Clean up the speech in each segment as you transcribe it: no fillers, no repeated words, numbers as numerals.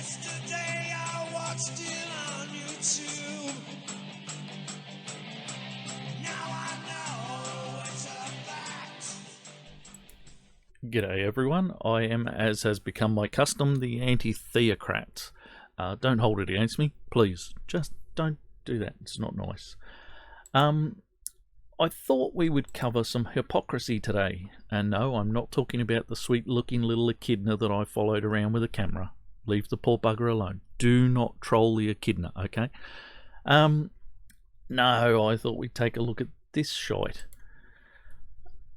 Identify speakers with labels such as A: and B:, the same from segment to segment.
A: Yesterday I watched it on YouTube. Now I know it's a fact.
B: G'day everyone, I am, as has become my custom, the anti-theocrat. Don't hold it against me, please. Just don't do that, it's not nice. I thought we would cover some hypocrisy today. And no, I'm not talking about the sweet-looking little echidna that I followed around with a camera. Leave the poor bugger alone. Do not troll the echidna, okay? No, I thought we'd take a look at this shite.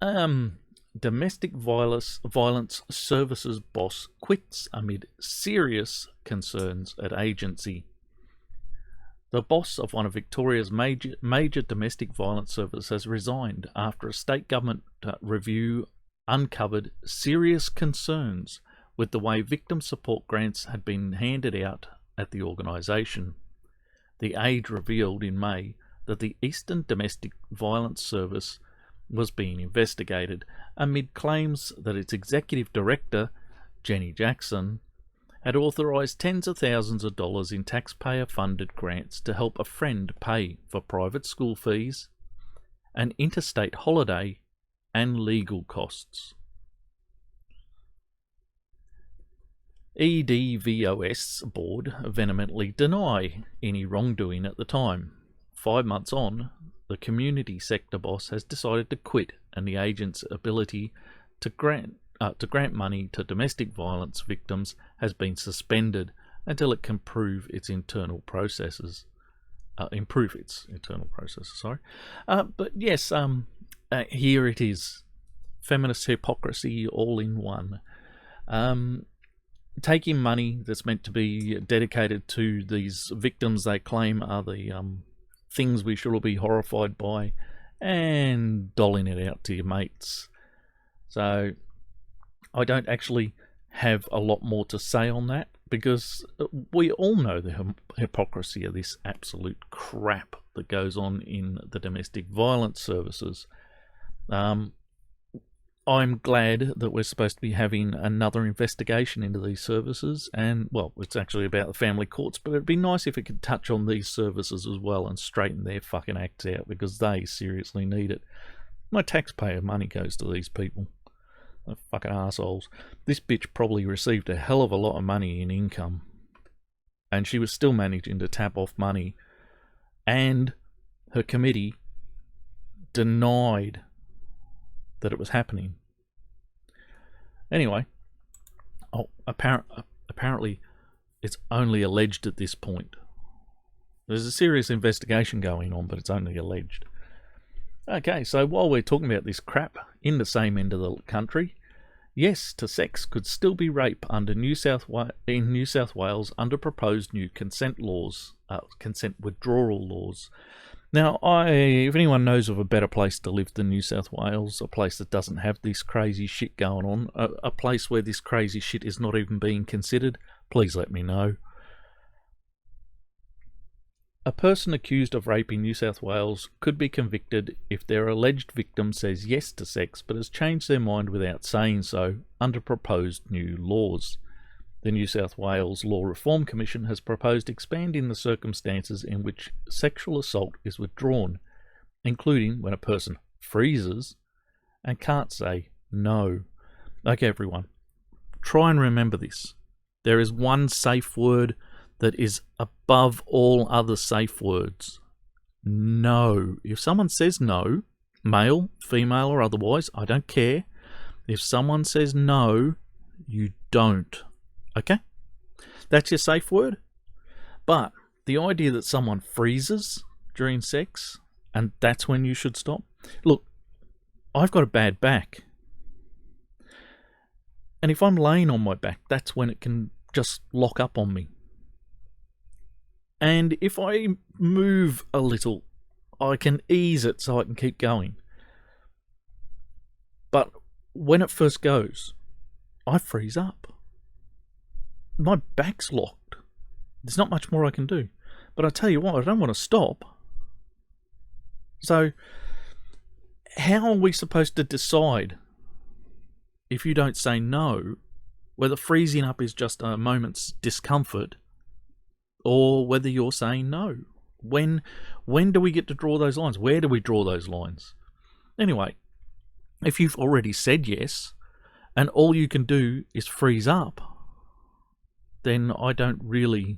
B: Domestic violence services boss quits amid serious concerns at agency. The boss of one of Victoria's major domestic violence services has resigned after a state government review uncovered serious concerns with the way victim support grants had been handed out at the organisation. The Age revealed in May that the Eastern Domestic Violence Service was being investigated amid claims that its executive director, Jenny Jackson, had authorised tens of thousands of dollars in taxpayer-funded grants to help a friend pay for private school fees, an interstate holiday, and legal costs. EDVOS board vehemently deny any wrongdoing at the time. 5 months on, the community sector boss has decided to quit, and the agent's ability to grant money to domestic violence victims has been suspended until it can improve its internal processes. But yes, here it is. Feminist hypocrisy all in one. Taking money that's meant to be dedicated to these victims they claim are the things we should all be horrified by, and doling it out to your mates. So I don't actually have a lot more to say on that, because we all know the hypocrisy of this absolute crap that goes on in the domestic violence services. I'm glad that we're supposed to be having another investigation into these services, and, well, it's actually about the family courts, but it'd be nice if it could touch on these services as well and straighten their fucking acts out, because they seriously need it. My taxpayer money goes to these people. They're fucking assholes. This bitch probably received a hell of a lot of money in income, and she was still managing to tap off money, and her committee denied that it was happening. Anyway, apparently it's only alleged at this point. There's a serious investigation going on, but it's only alleged. Okay, so while we're talking about this crap in the same end of the country, yes to sex could still be rape under New South Wales under proposed new consent withdrawal laws. Now, if anyone knows of a better place to live than New South Wales, a place that doesn't have this crazy shit going on, a place where this crazy shit is not even being considered, please let me know. A person accused of rape in New South Wales could be convicted if their alleged victim says yes to sex but has changed their mind without saying so under proposed new laws. The New South Wales Law Reform Commission has proposed expanding the circumstances in which sexual assault is withdrawn, including when a person freezes and can't say no. Okay, everyone, try and remember this. There is one safe word that is above all other safe words. No. If someone says no, male, female or otherwise, I don't care. If someone says no, you don't. Okay? That's your safe word. But the idea that someone freezes during sex and that's when you should stop. Look, I've got a bad back. And if I'm laying on my back, that's when it can just lock up on me. And if I move a little, I can ease it so I can keep going. But when it first goes, I freeze up. My back's locked. There's not much more I can do. But I tell you what, I don't want to stop. So, how are we supposed to decide if you don't say no whether freezing up is just a moment's discomfort, or whether you're saying no. When do we get to draw those lines? Where do we draw those lines? Anyway, if you've already said yes, and all you can do is freeze up, then I don't know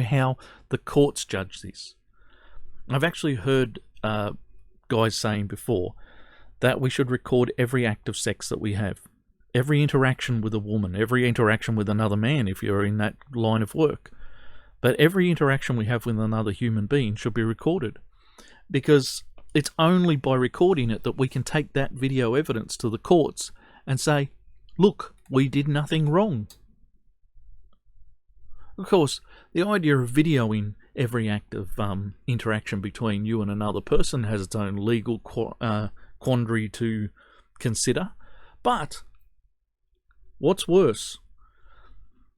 B: how the courts judge this. I've actually heard guys saying before that we should record every act of sex that we have, every interaction with a woman, every interaction with another man if you're in that line of work. But every interaction we have with another human being should be recorded, because it's only by recording it that we can take that video evidence to the courts and say, look, we did nothing wrong. Of course, the idea of videoing every act of interaction between you and another person has its own legal quandary to consider. But what's worse?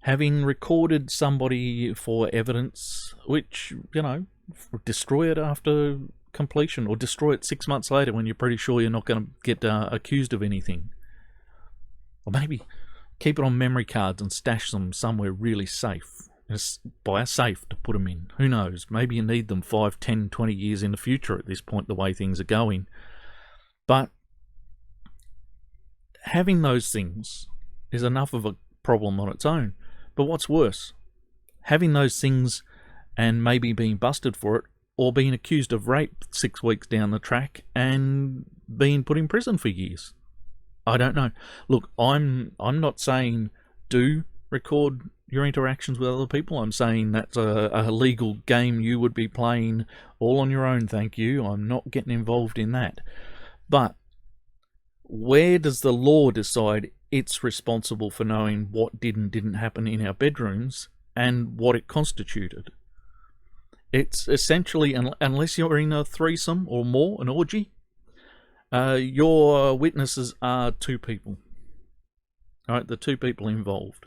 B: Having recorded somebody for evidence, which, destroy it after completion, or destroy it 6 months later when you're pretty sure you're not going to get accused of anything. Or maybe keep it on memory cards and stash them somewhere really safe. Just buy a safe to put them in. Who knows? Maybe you need them 5, 10, 20 years in the future at this point, the way things are going. But having those things is enough of a problem on its own. But what's worse? Having those things and maybe being busted for it, or being accused of rape 6 weeks down the track and being put in prison for years. I don't know. Look, I'm not saying do record your interactions with other people. I'm saying that's a legal game you would be playing all on your own, thank you. I'm not getting involved in that. But where does the law decide it's responsible for knowing what did and didn't happen in our bedrooms and what it constituted? It's essentially, unless you're in a threesome or more, an orgy, your witnesses are 2 people. All right, the 2 people involved.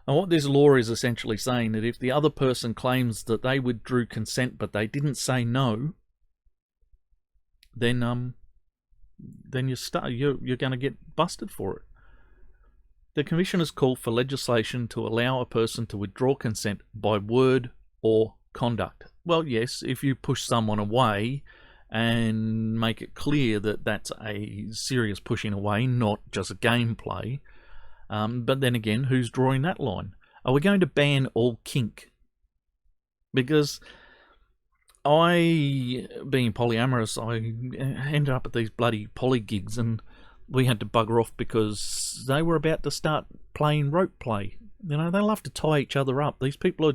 B: And what this law is essentially saying, that if the other person claims that they withdrew consent but they didn't say no, then you're going to get busted for it. The Commission has called for legislation to allow a person to withdraw consent by word or conduct. Well, yes, if you push someone away and make it clear that that's a serious pushing away, not just a gameplay. But then again, who's drawing that line? Are we going to ban all kink? Because being polyamorous, I ended up at these bloody poly gigs, and we had to bugger off because they were about to start playing rope play. They love to tie each other up. These people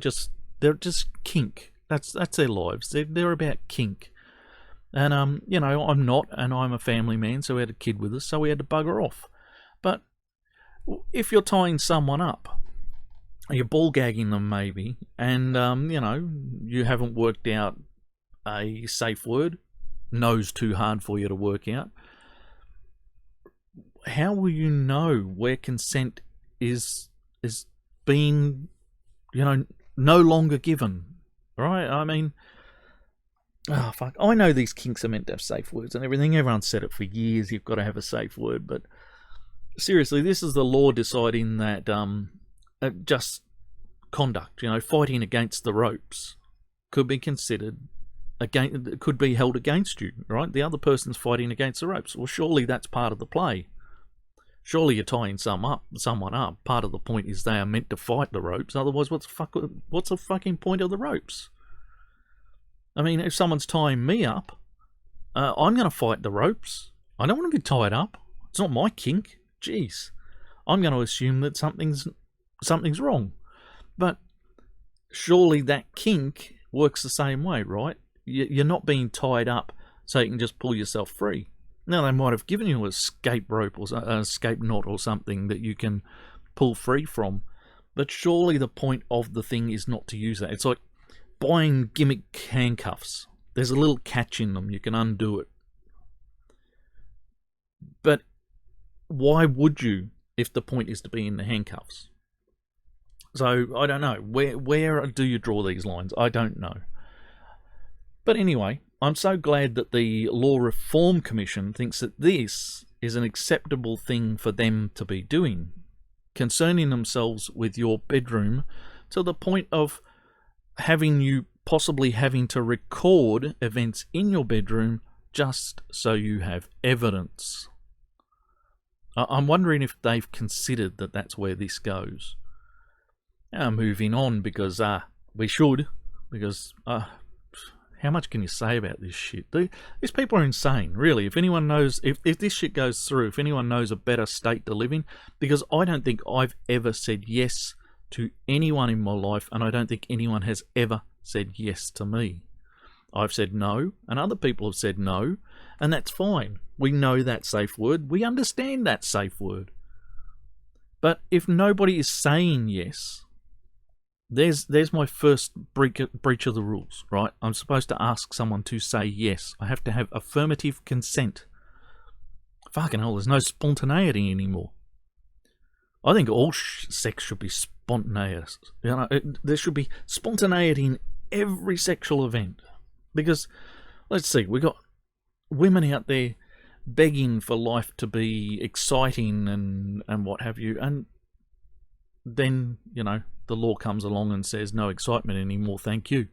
B: they're just kink. That's their lives. They're about kink. And I'm not, and I'm a family man, so we had a kid with us, so we had to bugger off. But if you're tying someone up, you're ball gagging them maybe, and you haven't worked out a safe word, no's too hard for you to work out, how will you know where consent is being no longer given, right? I mean, oh fuck, I know these kinks are meant to have safe words and everything. Everyone's said it for years, you've got to have a safe word, but seriously, this is the law deciding that just conduct, fighting against the ropes could be considered could be held against you, right? The other person's fighting against the ropes. Well, surely that's part of the play. Surely you're tying someone up. Part of the point is they are meant to fight the ropes. Otherwise, what's the fucking point of the ropes? I mean, if someone's tying me up, I'm going to fight the ropes. I don't want to be tied up. It's not my kink. Jeez. I'm going to assume that something's wrong. But surely that kink works the same way, right? You're not being tied up so you can just pull yourself free. Now, they might have given you an escape rope or an escape knot or something that you can pull free from, but surely the point of the thing is not to use that. It's like buying gimmick handcuffs. There's a little catch in them. You can undo it. But why would you if the point is to be in the handcuffs? So, I don't know. Where do you draw these lines? I don't know. But anyway, I'm so glad that the Law Reform Commission thinks that this is an acceptable thing for them to be doing, concerning themselves with your bedroom to the point of possibly having to record events in your bedroom just so you have evidence. I'm wondering if they've considered that that's where this goes. Now, moving on, because we should, because how much can you say about this shit? These people are insane, really. If anyone knows, if this shit goes through, if anyone knows a better state to live in, because I don't think I've ever said yes to anyone in my life, and I don't think anyone has ever said yes to me. I've said no, and other people have said no, and that's fine. We know that safe word. We understand that safe word. But if nobody is saying yes, there's my first breach of the rules, right? I'm supposed to ask someone to say yes. I have to have affirmative consent. Fucking hell, there's no spontaneity anymore. I think all sex should be spontaneous. There should be spontaneity in every sexual event. Because, let's see, we got women out there begging for life to be exciting and what have you, and then, the law comes along and says no excitement anymore, thank you.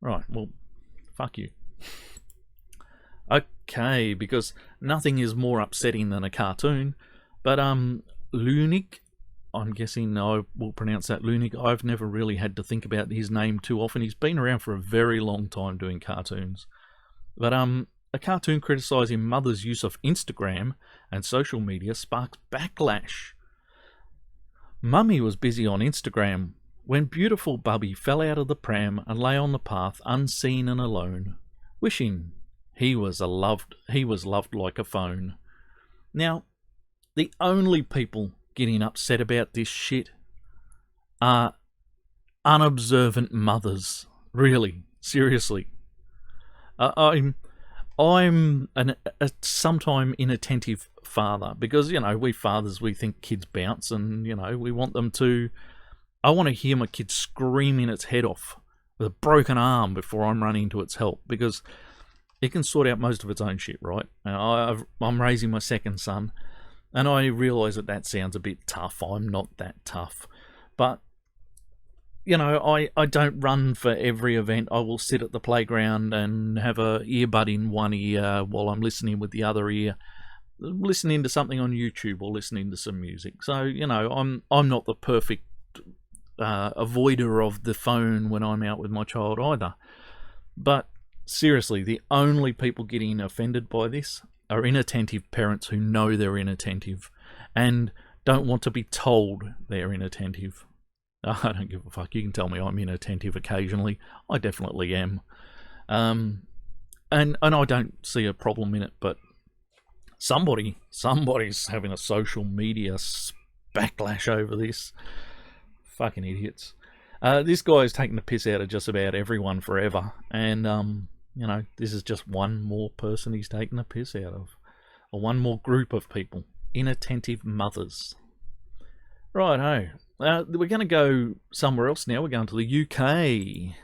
B: Right, well, fuck you. Okay, because nothing is more upsetting than a cartoon, but Lunik, I'm guessing I will pronounce that Lunik. I've never really had to think about his name too often. He's been around for a very long time doing cartoons. But a cartoon criticising mothers' use of Instagram and social media sparks backlash. Mummy was busy on Instagram when beautiful Bubby fell out of the pram and lay on the path unseen and alone, wishing he was loved like a phone. Now, the only people getting upset about this shit are unobservant mothers. Really, seriously. I'm a sometime inattentive father, because we fathers, we think kids bounce, and we want them to. I want to hear my kid screaming its head off with a broken arm before I'm running to its help, because it can sort out most of its own shit, right? I'm raising my second son, and I realise that sounds a bit tough. I'm not that tough. But, I don't run for every event. I will sit at the playground and have a earbud in one ear while I'm listening with the other ear, listening to something on YouTube or listening to some music. So, I'm not the perfect avoider of the phone when I'm out with my child either. But seriously, the only people getting offended by this are inattentive parents who know they're inattentive and don't want to be told they're inattentive. I don't give a fuck. You can tell me I'm inattentive occasionally. I definitely am. And I don't see a problem in it, but somebody's having a social media backlash over this. Fucking idiots. This guy is taking the piss out of just about everyone forever, and this is just one more person he's taking the piss out of. Or one more group of people. Inattentive mothers. Righto. We're going to go somewhere else now. We're going to the UK.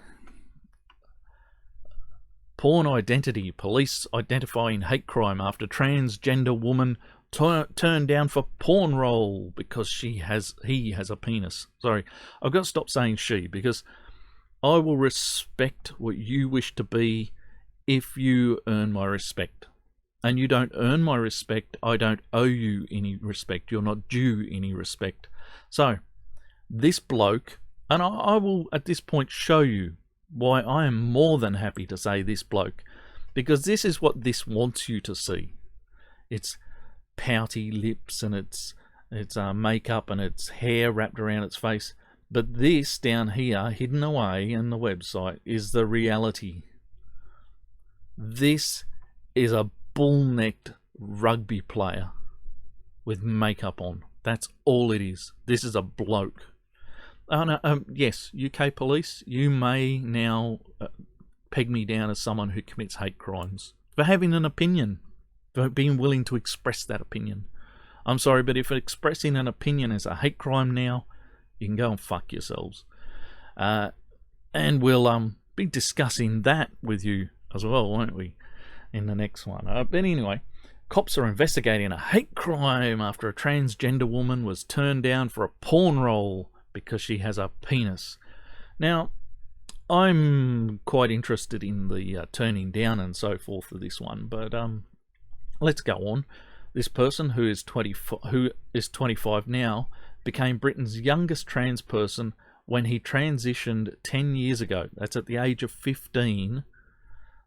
B: Porn identity. Police identifying hate crime after transgender woman turned down for porn role because he has a penis. Sorry, I've got to stop saying she, because I will respect what you wish to be if you earn my respect. And you don't earn my respect, I don't owe you any respect. You're not due any respect. So, this bloke, and I will at this point show you why I am more than happy to say this bloke, because this is what this wants you to see. It's pouty lips, and it's makeup, and it's hair wrapped around its face. But this down here, hidden away in the website, is the reality. This is a bull-necked rugby player with makeup on. That's all it is. This is a bloke. Yes, UK police, you may now peg me down as someone who commits hate crimes for having an opinion, for being willing to express that opinion. I'm sorry, but if expressing an opinion is a hate crime now, you can go and fuck yourselves. And we'll be discussing that with you as well, won't we, in the next one. But anyway, Cops are investigating a hate crime after a transgender woman was turned down for a porn role because she has a penis. Now, I'm quite interested in the turning down and so forth of this one, but let's go on. This person who is 25 now became Britain's youngest trans person when he transitioned 10 years ago. That's at the age of 15,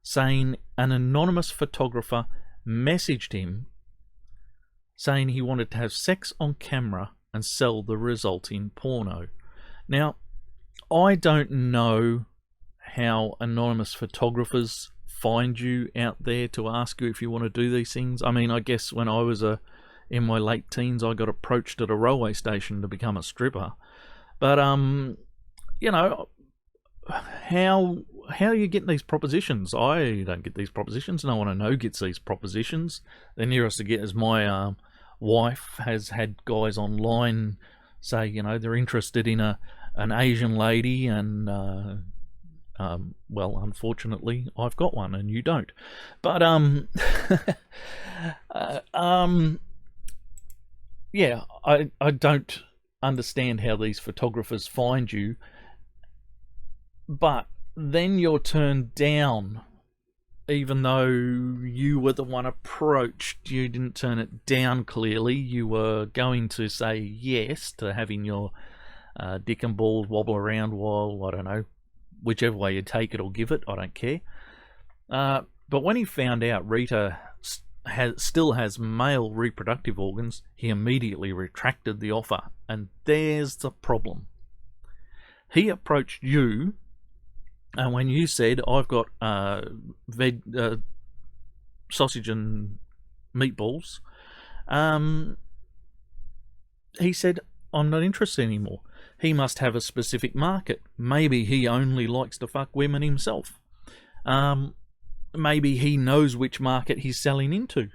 B: saying an anonymous photographer messaged him saying he wanted to have sex on camera and sell the resulting porno. Now, I don't know how anonymous photographers find you out there to ask you if you want to do these things. I mean, I guess when I was in my late teens, I got approached at a railway station to become a stripper. But you know, how are you getting these propositions? I don't get these propositions. No one I know gets these propositions. The nearest I get is my wife has had guys online say, you know, they're interested in an Asian lady, and well, unfortunately, I've got one and you don't. But yeah, I don't understand how these photographers find you. But then you're turned down, even though you were the one approached. You didn't turn it down clearly. You were going to say yes to having your dick and balls wobble around while, I don't know, whichever way you take it or give it, I don't care. But when he found out Rita still has male reproductive organs, he immediately retracted the offer. And there's the problem. He approached you, and when you said, I've got sausage and meatballs, he said, I'm not interested anymore. He must have a specific market. Maybe he only likes to fuck women himself. Maybe he knows which market he's selling into.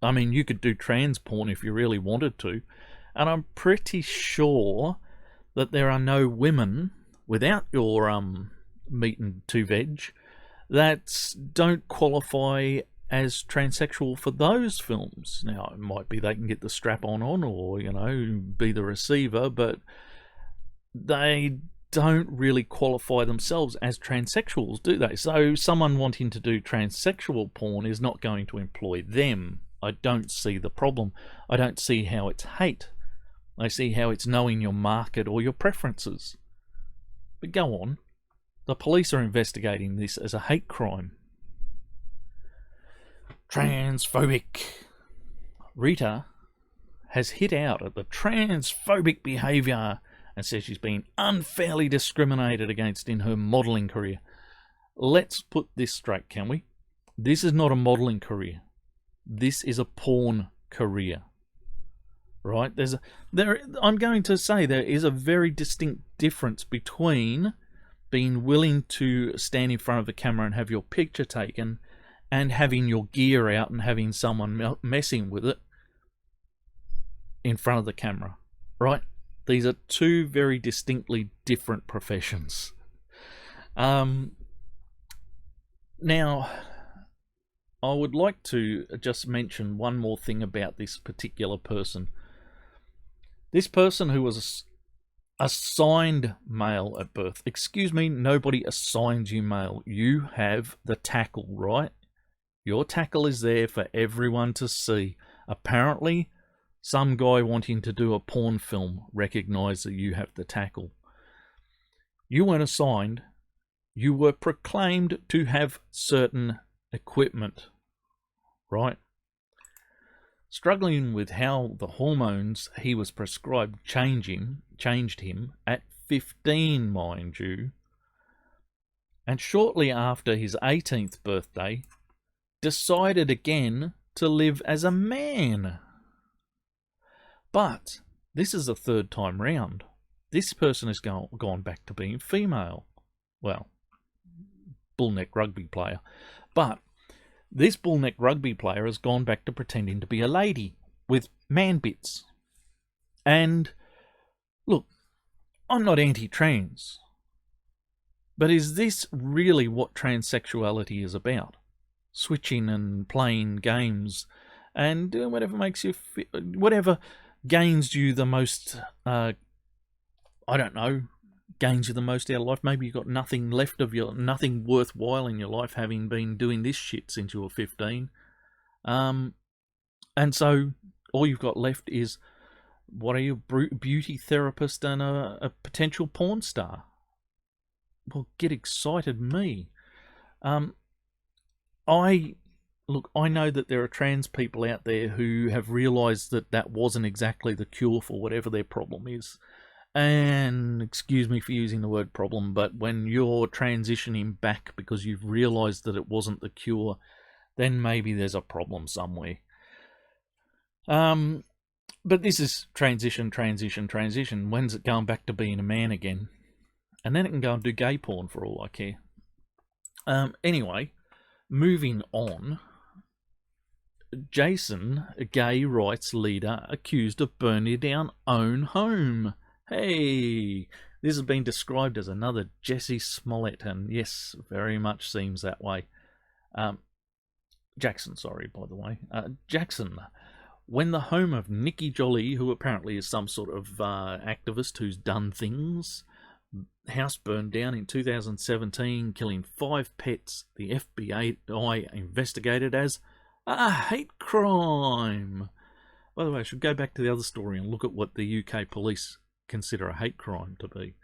B: I mean, you could do trans porn if you really wanted to. And I'm pretty sure that there are no women without your meat and two veg that don't qualify as transsexual for those films. Now, it might be they can get the strap on or, you know, be the receiver, but they don't really qualify themselves as transsexuals, do they? So someone wanting to do transsexual porn is not going to employ them. I don't see the problem. I don't see how it's hate. I see how it's knowing your market or your preferences. But go on. The police are investigating this as a hate crime. Transphobic. Rita has hit out at the transphobic behaviour and says she's been unfairly discriminated against in her modelling career. Let's put this straight, can we? This is not a modelling career. This is a porn career. Right? I'm going to say there is a very distinct difference between being willing to stand in front of the camera and have your picture taken and having your gear out and having someone messing with it in front of the camera. Right? These are two very distinctly different professions. Now, I would like to just mention one more thing about this particular person. This person who was assigned male at birth. Excuse me, nobody assigns you male. You have the tackle, right? Your tackle is there for everyone to see. Apparently, some guy wanting to do a porn film recognised that you have the tackle. You weren't assigned. You were proclaimed to have certain equipment, right? Struggling with how the hormones he was prescribed changed him at 15, mind you. And shortly after his 18th birthday, decided again to live as a man. But this is the third time round. This person has gone back to being female. Well, bullneck rugby player. But this bullneck rugby player has gone back to pretending to be a lady with man bits. And look, I'm not anti-trans. But is this really what transsexuality is about? Switching and playing games and doing whatever makes you whatever gains you the most. I don't know. Gains you the most out of life. Maybe you've got nothing left of nothing worthwhile in your life, having been doing this shit since you were 15. And so all you've got left is, what are you, beauty therapist and a potential porn star? Well, get excited, me. I know that there are trans people out there who have realised that that wasn't exactly the cure for whatever their problem is. And excuse me for using the word problem, but when you're transitioning back because you've realised that it wasn't the cure, then maybe there's a problem somewhere. But this is transition. When's it going back to being a man again? And then it can go and do gay porn for all I care. Anyway, moving on. Jason, a gay rights leader, accused of burning down own home. Hey, this has been described as another Jesse Smollett, and yes, very much seems that way. Jackson, sorry, by the way. Jackson, when the home of Nikki Jolie, who apparently is some sort of activist who's done things, house burned down in 2017, killing 5 pets, the FBI investigated as a hate crime. By the way, I should go back to the other story and look at what the UK police consider a hate crime to be.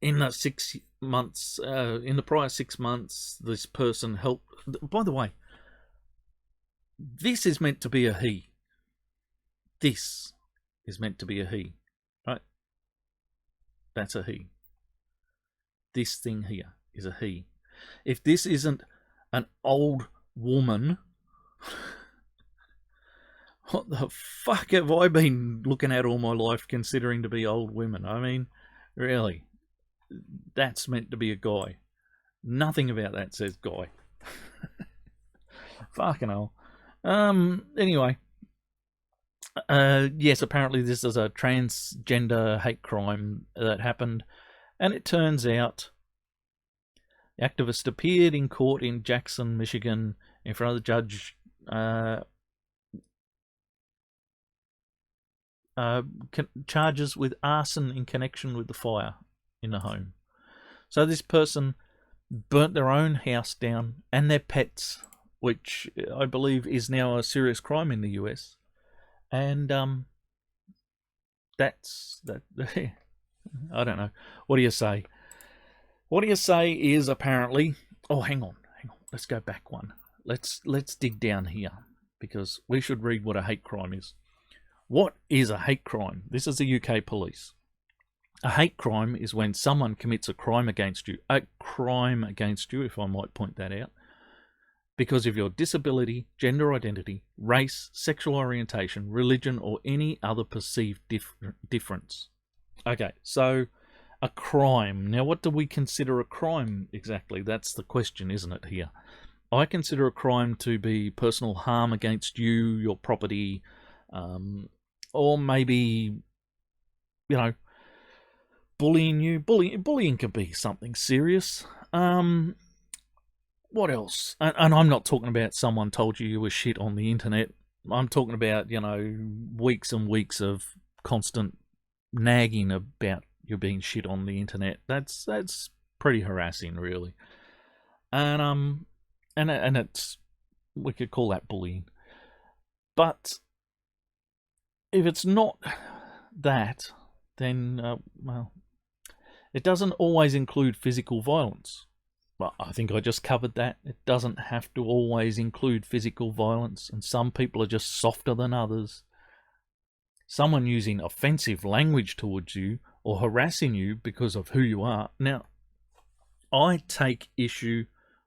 B: In the 6 months, in the prior 6 months, this person helped. By the way, this is meant to be a he. This is meant to be a he, right? That's a he. This thing here is a he. If this isn't an old woman, what the fuck have I been looking at all my life considering to be old women? I mean, really, that's meant to be a guy. Nothing about that says guy. Fucking hell. Anyway. Yes, apparently this is a transgender hate crime that happened. And it turns out the activist appeared in court in Jackson, Michigan, in front of the judge, charges with arson in connection with the fire in the home. So this person burnt their own house down and their pets, which I believe is now a serious crime in the US. And that's that. I don't know. What do you say? What do you say is apparently. Oh, hang on. Let's go back one. Let's dig down here, because we should read what a hate crime is. What is a hate crime? This is the UK police. A hate crime is when someone commits a crime against you. A crime against you, if I might point that out, because of your disability, gender identity, race, sexual orientation, religion, or any other perceived difference. Okay, so a crime. Now, what do we consider a crime exactly? That's the question, isn't it, here? I consider a crime to be personal harm against you, your property, or maybe, bullying you. Bullying can be something serious. What else? And I'm not talking about someone told you were shit on the internet. I'm talking about, weeks and weeks of constant nagging about you being shit on the internet. That's pretty harassing, really. And it's, we could call that bullying. But if it's not that, then it doesn't always include physical violence. Well, I think I just covered that. It doesn't have to always include physical violence, and some people are just softer than others. Someone using offensive language towards you or harassing you because of who you are. Now, I take issue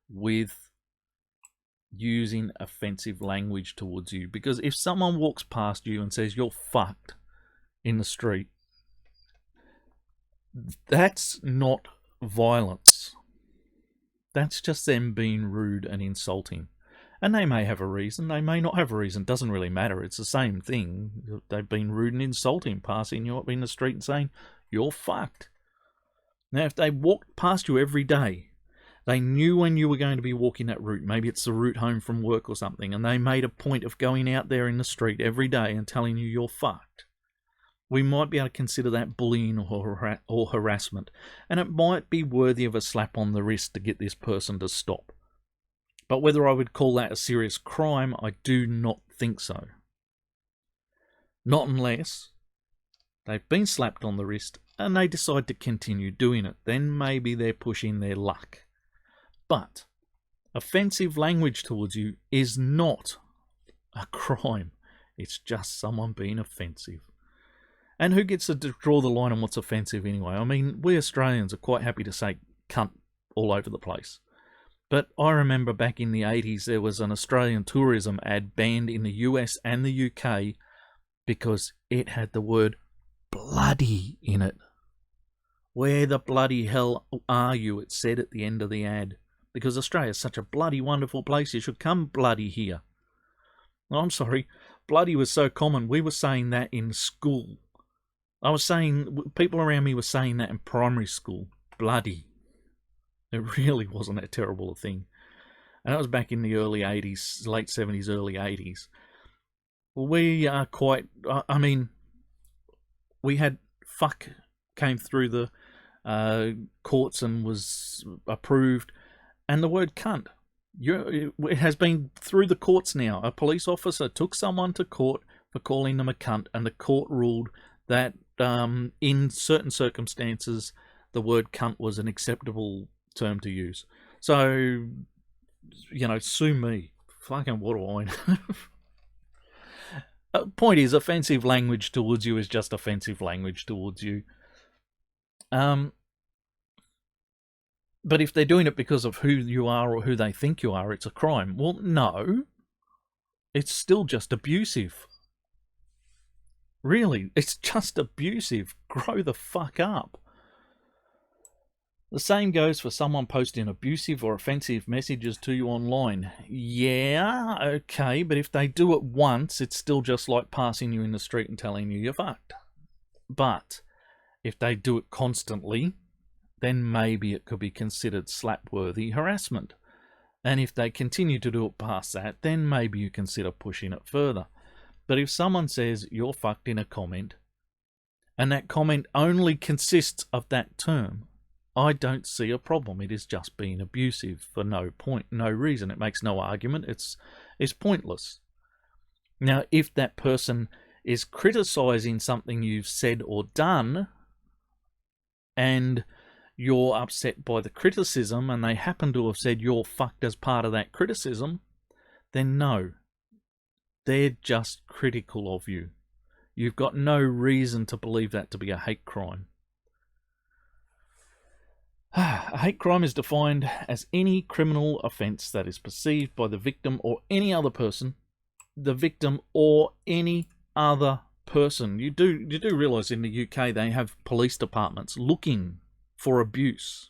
B: with using offensive language towards you, because if someone walks past you and says you're fucked in the street, that's not violence. That's just them being rude and insulting. And they may have a reason, they may not have a reason, doesn't really matter, it's the same thing. They've been rude and insulting, passing you up in the street and saying, you're fucked. Now, if they walked past you every day They knew when you were going to be walking that route. Maybe it's the route home from work or something, and they made a point of going out there in the street every day and telling you you're fucked. We might be able to consider that bullying or harassment, and it might be worthy of a slap on the wrist to get this person to stop. But whether I would call that a serious crime, I do not think so. Not unless they've been slapped on the wrist and they decide to continue doing it. Then maybe they're pushing their luck. But offensive language towards you is not a crime. It's just someone being offensive. And who gets to draw the line on what's offensive anyway? I mean, we Australians are quite happy to say cunt all over the place. But I remember back in the 80s there was an Australian tourism ad banned in the US and the UK because it had the word bloody in it. Where the bloody hell are you? It said at the end of the ad. Because Australia's such a bloody wonderful place, you should come bloody here. Oh, I'm sorry, bloody was so common, we were saying that in school. People around me were saying that in primary school. Bloody. It really wasn't that terrible a thing. And that was back in the early 80s, late 70s, early 80s. We are quite, we had fuck came through the courts and was approved. And the word cunt, it has been through the courts now. A police officer took someone to court for calling them a cunt, and the court ruled that in certain circumstances, the word cunt was an acceptable term to use. So, sue me. Fucking what do I know? Point is, offensive language towards you is just offensive language towards you. But if they're doing it because of who you are or who they think you are, it's a crime. Well, no. It's still just abusive. Really, it's just abusive. Grow the fuck up. The same goes for someone posting abusive or offensive messages to you online. Yeah, okay, but if they do it once, it's still just like passing you in the street and telling you you're fucked. But if they do it constantly, then maybe it could be considered slap-worthy harassment. And if they continue to do it past that, then maybe you consider pushing it further. But if someone says you're fucked in a comment, and that comment only consists of that term, I don't see a problem. It is just being abusive for no point, no reason. It makes no argument. It's pointless. Now, if that person is criticizing something you've said or done, and you're upset by the criticism, and they happen to have said you're fucked as part of that criticism, then no. They're just critical of you. You've got no reason to believe that to be a hate crime. A hate crime is defined as any criminal offence that is perceived by the victim or any other person, the victim or any other person. You do realise in the UK they have police departments looking for abuse,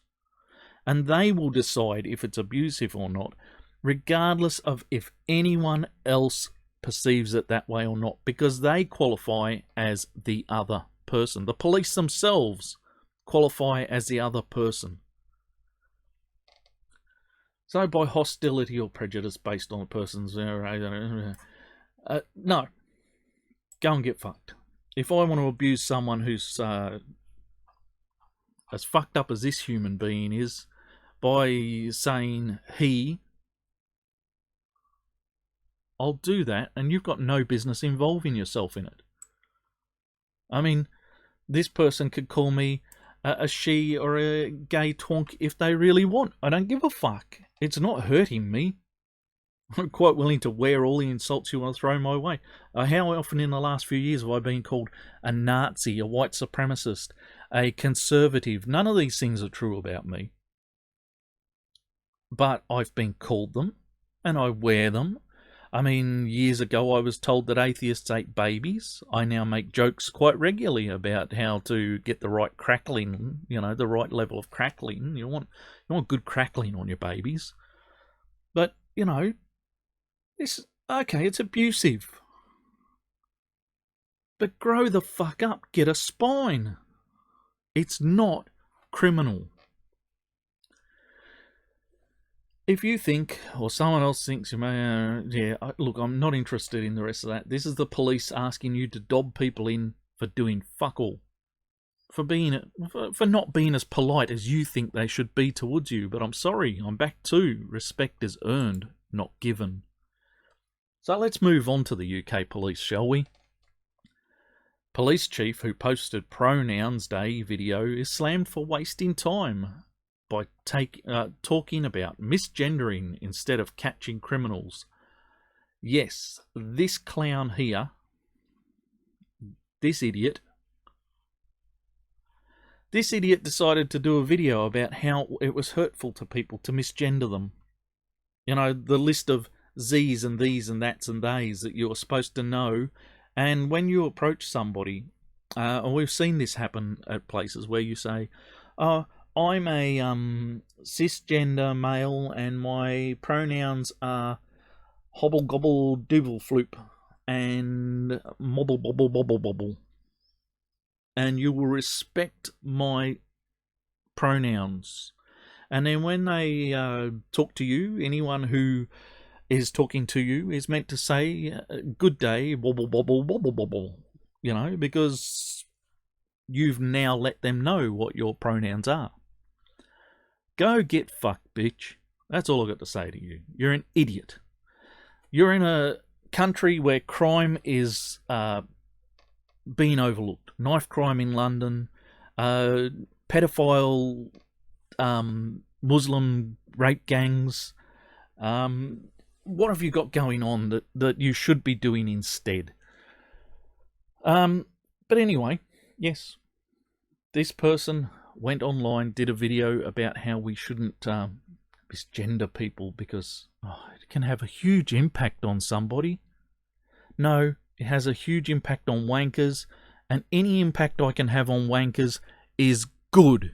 B: and they will decide if it's abusive or not, regardless of if anyone else perceives it that way or not, because they qualify as the other person. The police themselves qualify as the other person. So by hostility or prejudice based on a person's no, go and get fucked. If I want to abuse someone who's as fucked up as this human being is by saying he, I'll do that, and you've got no business involving yourself in it. I mean, this person could call me a she or a gay twonk if they really want. I don't give a fuck. It's not hurting me. I'm quite willing to wear all the insults you want to throw my way. How often in the last few years have I been called a Nazi, a white supremacist, a conservative? None of these things are true about me. But I've been called them, and I wear them. I mean, years ago I was told that atheists ate babies. I now make jokes quite regularly about how to get the right crackling, the right level of crackling. You want good crackling on your babies. But, it's abusive. But grow the fuck up, get a spine. It's not criminal. If you think, or someone else thinks you may, look, I'm not interested in the rest of that. This is the police asking you to dob people in for doing fuck all. For not being as polite as you think they should be towards you. But I'm sorry, I'm back to respect is earned, not given. So let's move on to the UK police, shall we? Police chief who posted Pronouns Day video is slammed for wasting time by talking about misgendering instead of catching criminals. Yes, this clown here, this idiot decided to do a video about how it was hurtful to people to misgender them. You know, the list of Z's and these and that's and theys that you're supposed to know. And when you approach somebody, and we've seen this happen at places where you say, oh, I'm a cisgender male and my pronouns are hobble gobble dooble floop and mobble bobble bobble bobble. And you will respect my pronouns. And then when they talk to you, anyone who is talking to you is meant to say, good day, wobble bobble wobble bobble, you know, because you've now let them know what your pronouns are. Go get fucked, bitch. That's all I've got to say to you. You're an idiot. You're in a country where crime is being overlooked. Knife crime in London, pedophile Muslim rape gangs. What have you got going on that you should be doing instead? But anyway, yes, this person went online, did a video about how we shouldn't misgender people because it can have a huge impact on somebody. No, it has a huge impact on wankers, and any impact I can have on wankers is good.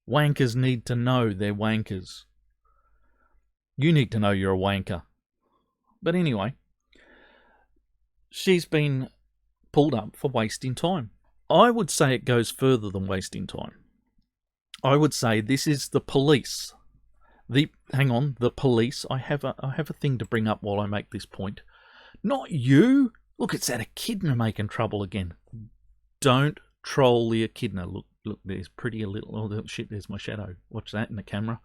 B: Wankers need to know they're wankers. You need to know you're a wanker. But anyway, she's been pulled up for wasting time. I would say it goes further than wasting time. I would say this is the police. The police. I have a thing to bring up while I make this point. Not you. Look, it's that echidna making trouble again. Don't troll the echidna. Look, there's pretty little... Oh, shit, there's my shadow. Watch that in the camera.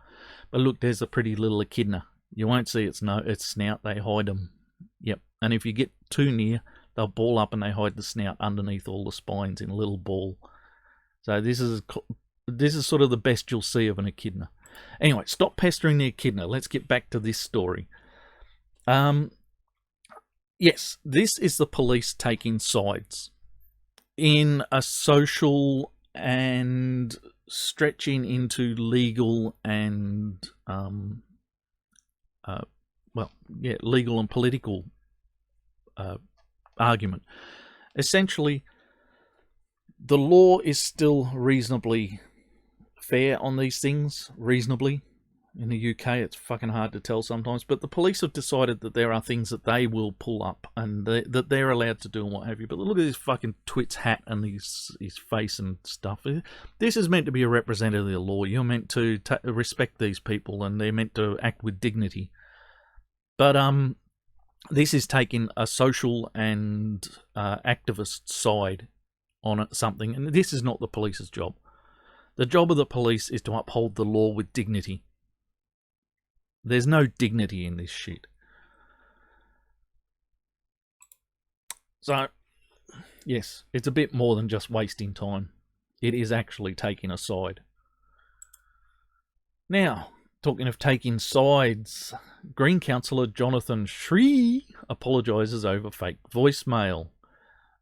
B: But look, there's a pretty little echidna. You won't see its snout. They hide them. Yep. And if you get too near, they'll ball up and they hide the snout underneath all the spines in a little ball. So this is sort of the best you'll see of an echidna. Anyway, stop pestering the echidna. Let's get back to this story. Yes, this is the police taking sides in a social and stretching into legal and legal and political argument. Essentially, the law is still reasonably fair on these things. Reasonably. In the UK, it's fucking hard to tell sometimes, but the police have decided that there are things that they will pull up and that they're allowed to do and what have you. But look at this fucking twit's hat and his face and stuff. This is meant to be a representative of the law. You're meant to respect these people and they're meant to act with dignity. But this is taking a social and activist side on something, and this is not the police's job. The job of the police is to uphold the law with dignity. There's no dignity in this shit. So, yes, it's a bit more than just wasting time. It is actually taking a side. Now, talking of taking sides, Green Councillor Jonathan Shree apologises over fake voicemail.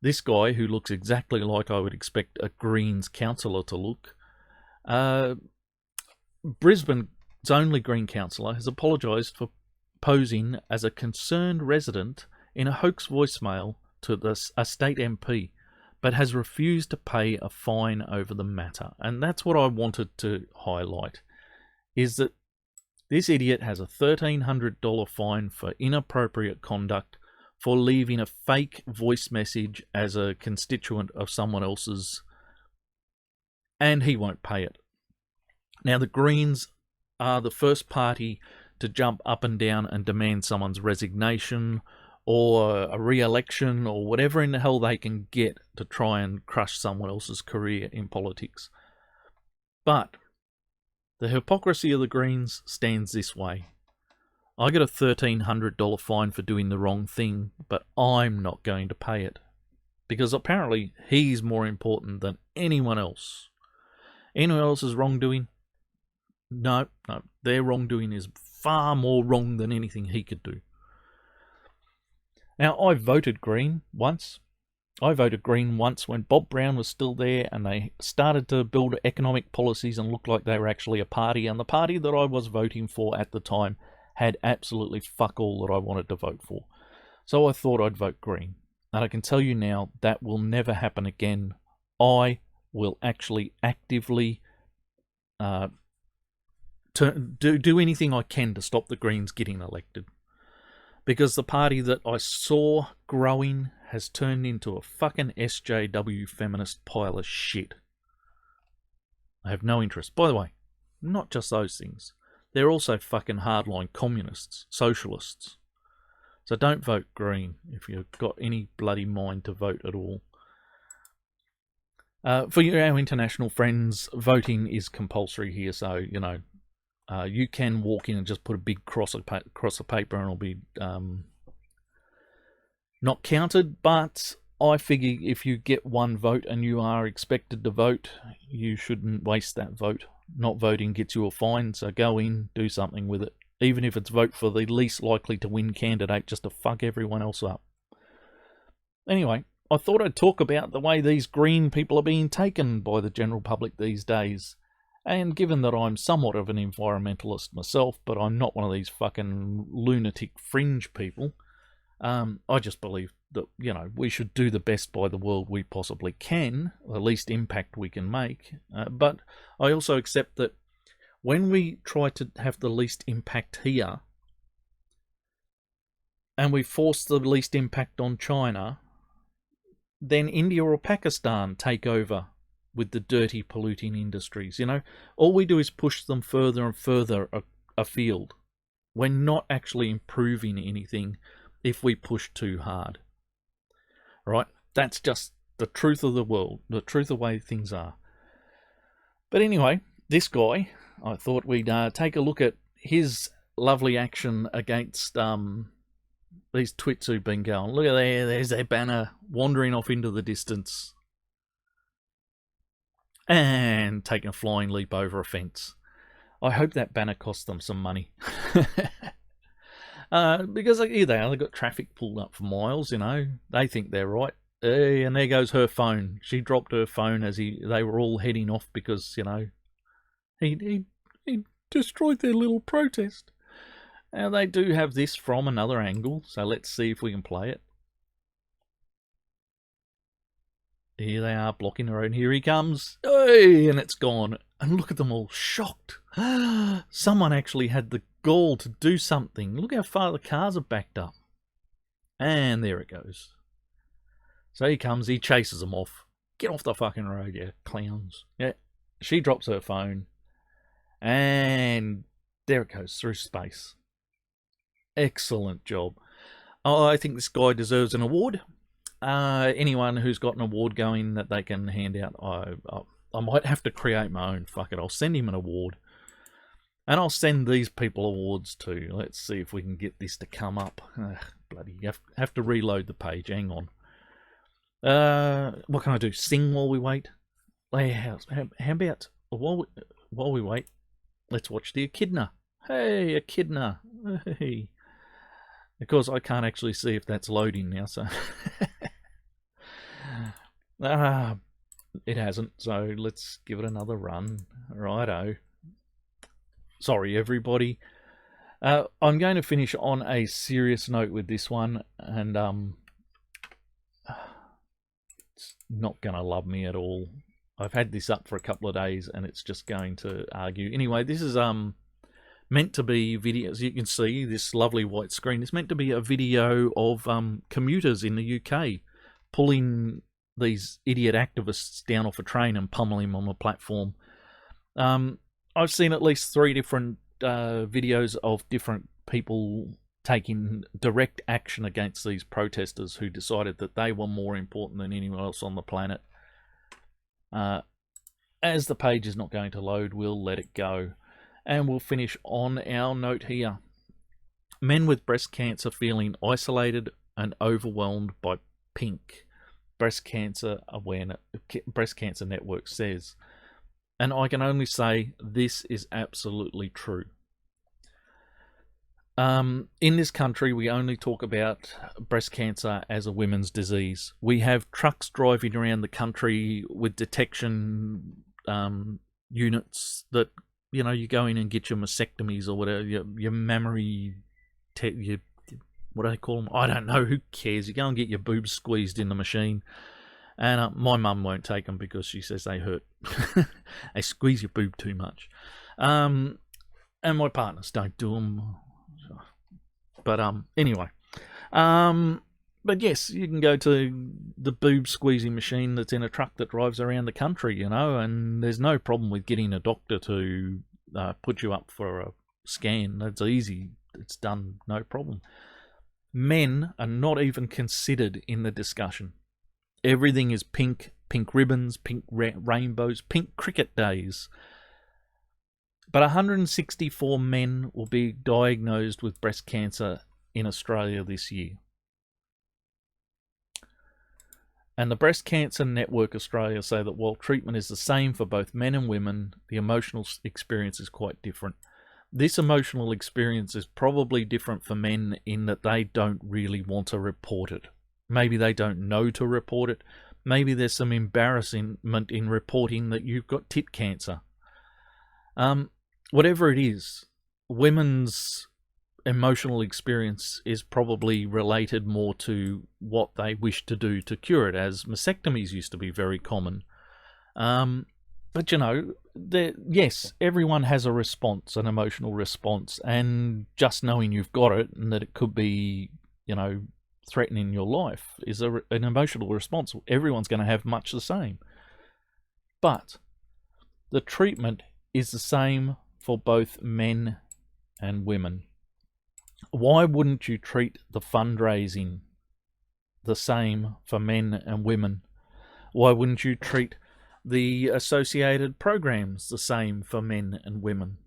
B: This guy, who looks exactly like I would expect a Greens councillor to look, Brisbane's only Green councillor, has apologised for posing as a concerned resident in a hoax voicemail to a state MP, but has refused to pay a fine over the matter. And that's what I wanted to highlight, is that this idiot has a $1,300 fine for inappropriate conduct for leaving a fake voice message as a constituent of someone else's, and he won't pay it. Now, the Greens are the first party to jump up and down and demand someone's resignation or a re-election or whatever in the hell they can get to try and crush someone else's career in politics. But the hypocrisy of the Greens stands this way. I get a $1,300 fine for doing the wrong thing, but I'm not going to pay it. Because apparently he's more important than anyone else. Anyone else's wrongdoing? No. Their wrongdoing is far more wrong than anything he could do. Now, I voted Green once. I voted Green once when Bob Brown was still there and they started to build economic policies and looked like they were actually a party. And the party that I was voting for at the time had absolutely fuck all that I wanted to vote for. So I thought I'd vote Green. And I can tell you now, that will never happen again. I will actually actively do anything I can to stop the Greens getting elected. Because the party that I saw growing has turned into a fucking SJW feminist pile of shit. I have no interest. By the way, not just those things. They're also fucking hardline communists, socialists. So don't vote Green if you've got any bloody mind to vote at all. For our international friends, voting is compulsory here, so, you know, you can walk in and just put a big cross of paper and it'll be not counted, but I figure if you get one vote and you are expected to vote, you shouldn't waste that vote. Not voting gets you a fine, so go in, do something with it. Even if it's vote for the least likely to win candidate just to fuck everyone else up. Anyway, I thought I'd talk about the way these Green people are being taken by the general public these days. And given that I'm somewhat of an environmentalist myself, but I'm not one of these fucking lunatic fringe people, I just believe that, you know, we should do the best by the world we possibly can, the least impact we can make. But I also accept that when we try to have the least impact here, and we force the least impact on China, then India or Pakistan take over with the dirty, polluting industries. You know, all we do is push them further and further afield. We're not actually improving anything if we push too hard. Right? That's just the truth of the world, the truth of the way things are. But anyway, this guy, I thought we'd take a look at his lovely action against these twits who've been going. Look at there's their banner wandering off into the distance and taking a flying leap over a fence. I hope that banner cost them some money. Because here they are, they've got traffic pulled up for miles, you know. They think they're right. And there goes her phone. She dropped her phone as they were all heading off because, you know, he destroyed their little protest. Now, they do have this from another angle, so let's see if we can play it. Here they are, blocking the road. Here he comes. Hey, and it's gone. And look at them all, shocked. Someone actually had the gall to do something. Look how far the cars are backed up. And there it goes. So he comes, he chases them off. Get off the fucking road, you clowns. Yeah, she drops her phone. And there it goes, through space. Excellent job. Oh, I think this guy deserves an award. Anyone who's got an award going that they can hand out, I might have to create my own. Fuck it, I'll send him an award. And I'll send these people awards too. Let's see if we can get this to come up. Bloody, you have to reload the page. Hang on. What can I do? Sing while we wait? How about while we wait, let's watch the echidna. Hey, echidna. Hey. Of course, I can't actually see if that's loading now, so... it hasn't, so let's give it another run. Righto. Sorry, everybody. I'm going to finish on a serious note with this one, and it's not going to love me at all. I've had this up for a couple of days, and it's just going to argue. Anyway, this is meant to be video, as you can see, this lovely white screen. It's meant to be a video of commuters in the UK pulling these idiot activists down off a train and pummeling them on a platform. I've seen at least 3 different videos of different people taking direct action against these protesters who decided that they were more important than anyone else on the planet. As the page is not going to load, we'll let it go. And we'll finish on our note here. Men with breast cancer feeling isolated and overwhelmed by pink. Breast Cancer Network says. And I can only say this is absolutely true. In this country, we only talk about breast cancer as a women's disease. We have trucks driving around the country with detection units that, you know, you go in and get your mastectomies or whatever, your mammary, what do they call them? I don't know, who cares? You go and get your boobs squeezed in the machine. And my mum won't take them because she says they hurt. They squeeze your boob too much. And my partners don't do them. But anyway. But yes, you can go to the boob squeezing machine that's in a truck that drives around the country, you know, and there's no problem with getting a doctor to put you up for a scan. That's easy. It's done, no problem. Men are not even considered in the discussion. Everything is pink, pink ribbons, pink rainbows, pink cricket days. But 164 men will be diagnosed with breast cancer in Australia this year. And the Breast Cancer Network Australia say that while treatment is the same for both men and women, the emotional experience is quite different. This emotional experience is probably different for men in that they don't really want to report it. Maybe they don't know to report it. Maybe there's some embarrassment in reporting that you've got tit cancer. Whatever it is, women's emotional experience is probably related more to what they wish to do to cure it, as mastectomies used to be very common. But, you know, yes, everyone has a response, an emotional response, and just knowing you've got it and that it could be, you know, threatening your life is an emotional response. Everyone's going to have much the same. But the treatment is the same for both men and women. Why wouldn't you treat the fundraising the same for men and women? Why wouldn't you treat the associated programs the same for men and women?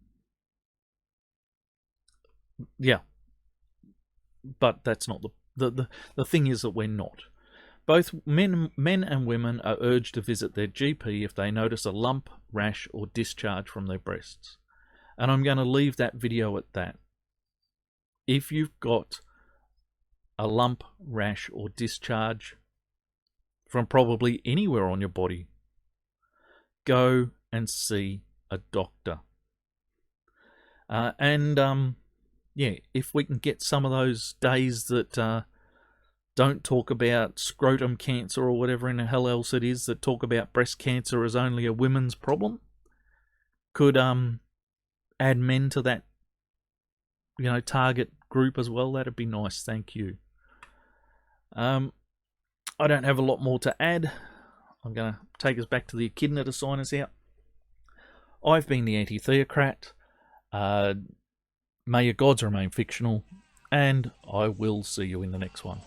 B: Yeah. But that's not the thing is that we're not. Both men and women are urged to visit their GP if they notice a lump, rash, or discharge from their breasts. And I'm going to leave that video at that. If you've got a lump, rash, or discharge from probably anywhere on your body, go and see a doctor. Yeah, if we can get some of those days that don't talk about scrotum cancer or whatever in the hell else it is, that talk about breast cancer as only a women's problem, could add men to that, you know, target group as well, that'd be nice. Thank you. I don't have a lot more to add. I'm going to take us back to the echidna to sign us out. I've been the Anti-Theocrat. May your gods remain fictional, and I will see you in the next one.